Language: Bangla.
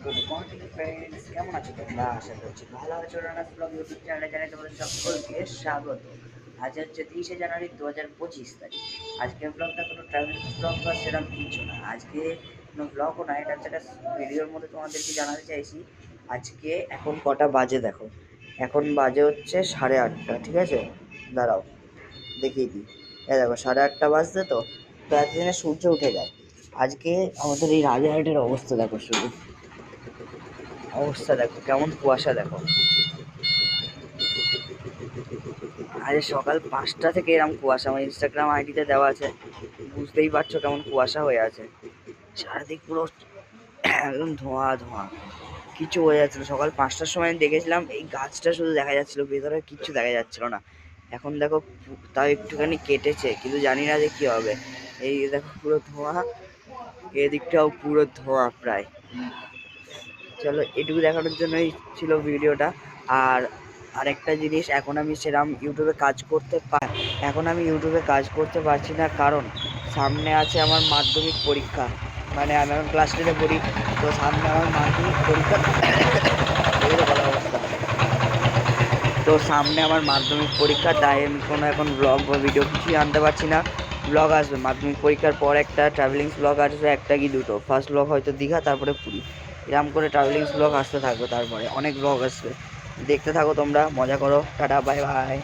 গুড মর্নিং ফ্রেন্ডস, কেমন আছো তোমরা? আশা করছি ভালো আছো। রানাস ব্লগ ইউটিউব চ্যানেলে জানাই তোমাদের সকলকে স্বাগত। আজ হচ্ছে 30শে জানুয়ারি 2025 তারিখ। আজকের ব্লগটা কোনো ট্রাভেলিং ব্লগ বা সেরকম কিছু না, আজকে কোনো ব্লগও না, এটা হচ্ছে একটা ভিডিওর মধ্যে তোমাদেরকে জানাতে চাইছি। আজকে এখন কটা বাজে দেখো, এখন বাজে হচ্ছে 8:30, ঠিক আছে? দাঁড়াও দেখিয়ে দিই। দেখো 8:30 বাজতে, তো এতদিনে সূর্য উঠে যায়। আজকে আমাদের এই রাজারহাটের অবস্থা দেখো, শুধু অবস্থা দেখো, কেমন কুয়াশা দেখো। আজ সকাল 5টা থেকে এরকম কুয়াশা, আমার ইনস্টাগ্রাম আইডিতে দেওয়া আছে, বুঝতেই পারছো কেমন কুয়াশা হয়ে আছে। সারাদিক পুরো একদম ধোঁয়া ধোঁয়া, কিছু হয়ে যাচ্ছিল। সকাল 5টার সময় আমি দেখেছিলাম এই গাছটা শুধু দেখা যাচ্ছিল, ভেতরে কিচ্ছু দেখা যাচ্ছিল না। এখন দেখো তাও একটুখানি কেটেছে, কিন্তু জানি না যে কি হবে। এই দেখো পুরো ধোঁয়া, এদিকটাও পুরো ধোঁয়া প্রায়। চলো এটুকু দেখানোর জন্যই ছিল ভিডিওটা। আর আরেকটা জিনিস, এখন আমি ইউটিউবে কাজ করতে পারছি না, কারণ সামনে আছে আমার মাধ্যমিক পরীক্ষা। মানে আমি এখন ক্লাস 10-এ পড়ি, তো সামনে আমার মাধ্যমিক পরীক্ষা। তাই আমি কোনো এখন ব্লগ বা ভিডিও কিছুই আনতে পারছি না। ব্লগ আসবে মাধ্যমিক পরীক্ষার পর, একটা ট্রাভেলিং ব্লগ আসবে, একটা কি দুটো। ফার্স্ট ব্লগ হয়তো দীঘা, তারপরে পুরী, এরকম করে ট্রাভেলিং ব্লগ আসতে থাকবে। তারপরে অনেক ব্লগ আসবে, দেখতে থাকো তোমরা, মজা করো। Tata, bye bye.